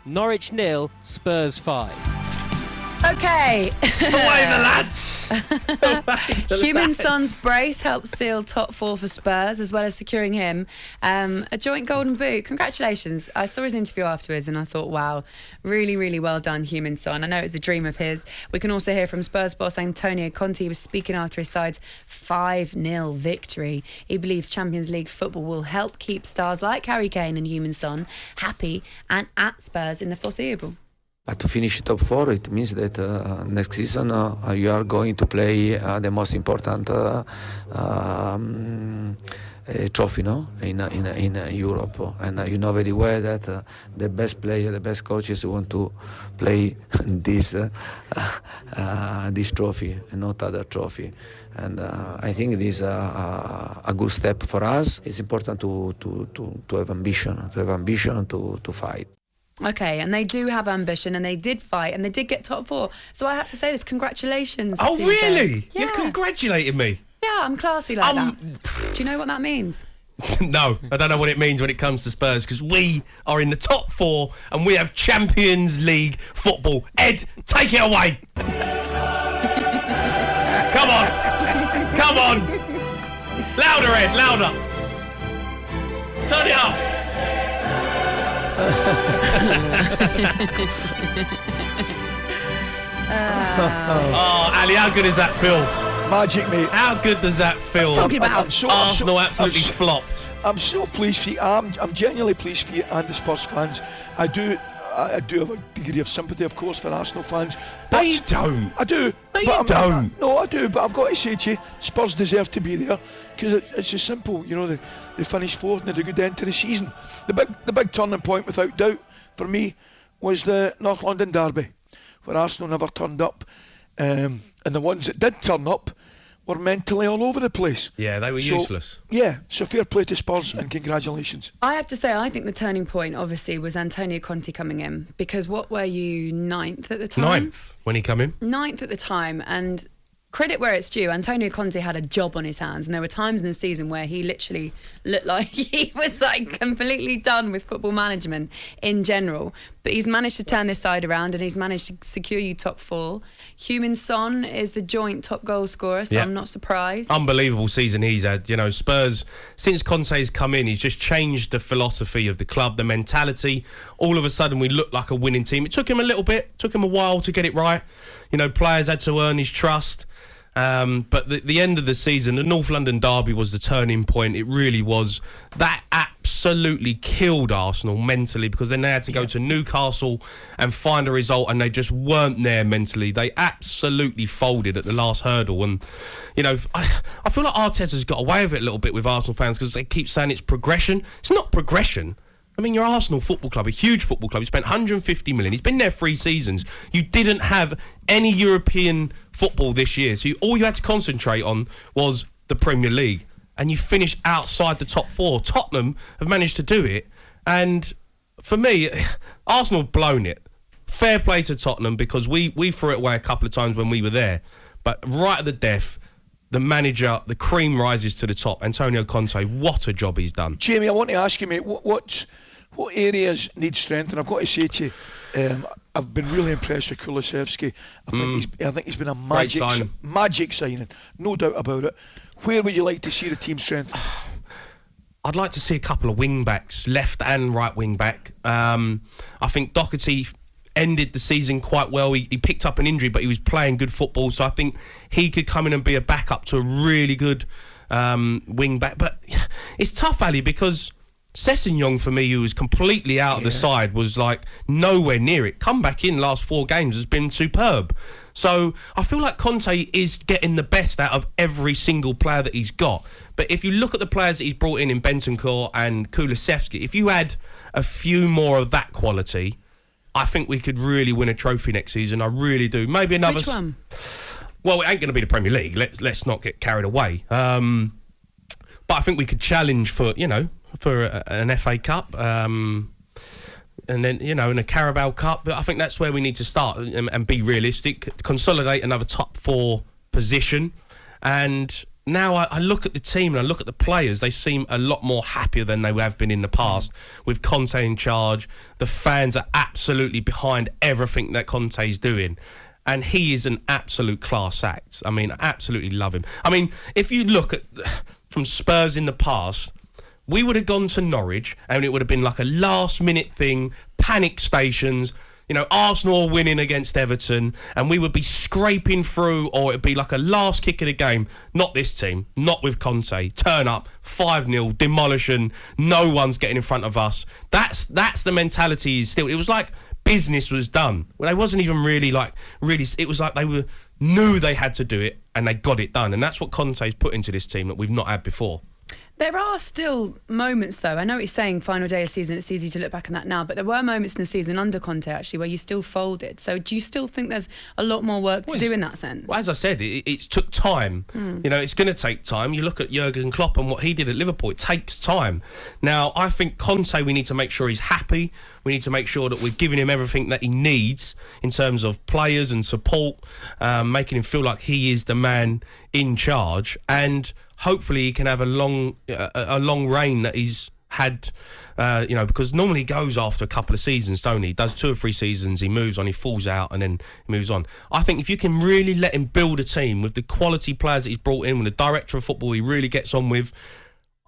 Norwich 0, Spurs 5. Okay. Away the lads! Heung-min Son's brace helped seal top 4 for Spurs, as well as securing him a joint golden boot. Congratulations. I saw his interview afterwards and I thought, wow, really, really well done, Heung-min Son. I know it was a dream of his. We can also hear from Spurs boss Antonio Conte. He was speaking after his side's 5-0 victory. He believes Champions League football will help keep stars like Harry Kane and Heung-min Son happy and at Spurs in the foreseeable. But to finish top 4, it means that next season you are going to play the most important trophy, in Europe. And you know very well that the best player, the best coaches want to play this trophy and not other trophy. And I think it is a good step for us. It's important to have ambition, to fight. Okay, and they do have ambition, and they did fight, and they did get top 4. So I have to say this, congratulations. Oh, CJ. really? Yeah. You're congratulating me? Yeah, I'm classy like that. Do you know what that means? No, I don't know what it means when it comes to Spurs, because we are in the top 4 and we have Champions League football. Ed, take it away. Come on. Come on. Louder, Ed, louder. Turn it up. Oh, Ali, how good does that feel? Magic, mate. How good does that feel? Talking about Arsenal absolutely flopped. I'm so pleased for you. I'm genuinely pleased for you and the Spurs fans. I do have a degree of sympathy, of course, for Arsenal fans. No, you don't. I do. No, you don't. No, I do. But I've got to say to you, Spurs deserve to be there because it's just simple. You know, they finished 4th and they had a good end to the season. The big turning point, without doubt, for me, was the North London derby, where Arsenal never turned up, and the ones that did turn up were mentally all over the place. Yeah, they were useless. Yeah, so fair play to Spurs and congratulations. I have to say, I think the turning point, obviously, was Antonio Conte coming in. Because what were you, 9th at the time? 9th when he came in. 9th at the time, and credit where it's due, Antonio Conte had a job on his hands, and there were times in the season where he literally looked like he was completely done with football management in general. But he's managed to turn this side around, and he's managed to secure you top 4. Heung-min Son is the joint top goal scorer, so I'm not surprised. Unbelievable season he's had. You know, Spurs, since Conte's come in, he's just changed the philosophy of the club, the mentality. All of a sudden, we look like a winning team. It took him a little bit, took him a while to get it right. You know, players had to earn his trust. But the end of the season, the North London derby was the turning point. It really was. That absolutely killed Arsenal mentally, because then they had to go to Newcastle and find a result, and they just weren't there mentally. They absolutely folded at the last hurdle. And, you know, I feel like Arteta's got away with it a little bit with Arsenal fans, because they keep saying it's progression. It's not progression. I mean, you're Arsenal Football Club, a huge football club. You spent 150 million. He's been there 3 seasons. You didn't have any European football this year. So all you had to concentrate on was the Premier League. And you finished outside the top 4. Tottenham have managed to do it. And for me, Arsenal have blown it. Fair play to Tottenham, because we threw it away a couple of times when we were there. But right at the death, the manager, the cream rises to the top. Antonio Conte, what a job he's done. Jamie, I want to ask you, mate, what areas need strengthening? I've got to say to you, I've been really impressed with Kulusevski. I think he's been a magic signing, no doubt about it. Where would you like to see the team strengthen? I'd like to see a couple of wing backs, left and right wing back. I think Doherty ended the season quite well. He picked up an injury, but he was playing good football, so I think he could come in and be a backup to a really good wing back. But it's tough, Ali, because Sessegnon, for me, who was completely out of the side, was like nowhere near it. Come back in last 4 games has been superb. So I feel like Conte is getting the best out of every single player that he's got. But if you look at the players that he's brought in Bentancur and Kulusevski, if you add a few more of that quality, I think we could really win a trophy next season. I really do. Maybe another. Which one? Well, it ain't going to be the Premier League. Let's not get carried away. But I think we could challenge for an FA Cup, and then in a Carabao Cup. But I think that's where we need to start and be realistic. Consolidate another top 4 position, and now I look at the team and I look at the players, they seem a lot more happier than they have been in the past. With Conte in charge, the fans are absolutely behind everything that Conte's doing. And he is an absolute class act. I mean, I absolutely love him. I mean, if you look at from Spurs in the past, we would have gone to Norwich and it would have been like a last-minute thing, panic stations, you know, Arsenal winning against Everton, and we would be scraping through, or it'd be like a last kick of the game. Not this team, not with Conte. Turn up, 5-0, demolition, no one's getting in front of us. That's the mentality. Still, it was like business was done. Well, they wasn't even really, it was like they knew they had to do it, and they got it done. And that's what Conte's put into this team that we've not had before. There are still moments, though. I know it's saying final day of season, it's easy to look back on that now, but there were moments in the season under Conte, actually, where you still folded. So do you still think there's a lot more work to do in that sense? Well, as I said, it took time. You know, it's going to take time. You look at Jurgen Klopp and what he did at Liverpool, it takes time. Now, I think Conte, we need to make sure he's happy. We need to make sure that we're giving him everything that he needs in terms of players and support, making him feel like he is the man in charge, and hopefully he can have a long reign that he's had, because normally he goes after a couple of seasons, don't he? He does 2 or 3 seasons, he moves on, he falls out, and then he moves on. I think if you can really let him build a team with the quality players that he's brought in, with the director of football he really gets on with,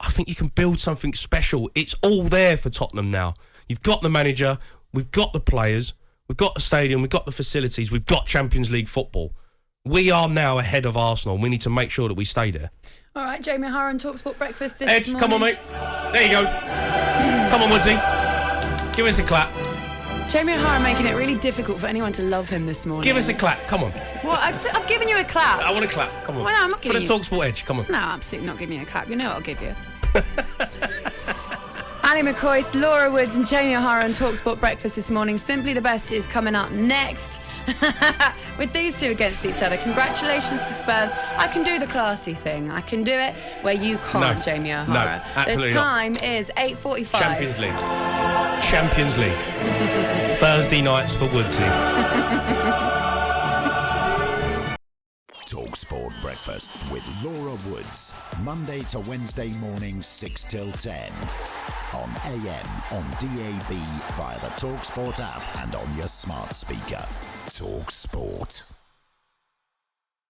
I think you can build something special. It's all there for Tottenham now. You've got the manager, we've got the players, we've got the stadium, we've got the facilities, we've got Champions League football. We are now ahead of Arsenal. We need to make sure that we stay there. All right, Jamie O'Hara on talkSPORT Breakfast this Edge, morning. come on, mate. There you go. Come on, Woodsy. Give us a clap. Jamie O'Hara making it really difficult for anyone to love him this morning. Give us a clap. Come on. What? I've given you a clap. I want a clap. Come on. Well, no, I'm not giving For the talkSPORT Edge. Come on. No, absolutely not giving you a clap. You know what I'll give you. Annie McCoy, Laura Woods and Jamie O'Hara on talkSPORT Breakfast this morning. Simply the Best is coming up next with these two against each other. Congratulations to Spurs. I can do the classy thing. I can do it where you can't, No. Jamie O'Hara. No, absolutely the not. time is 8:45. Champions League. Thursday nights for Woodsy. talkSPORT Breakfast with Laura Woods. Monday to Wednesday mornings 6 till 10. On AM, on DAB, via the talkSPORT app and on your smart speaker. talkSPORT.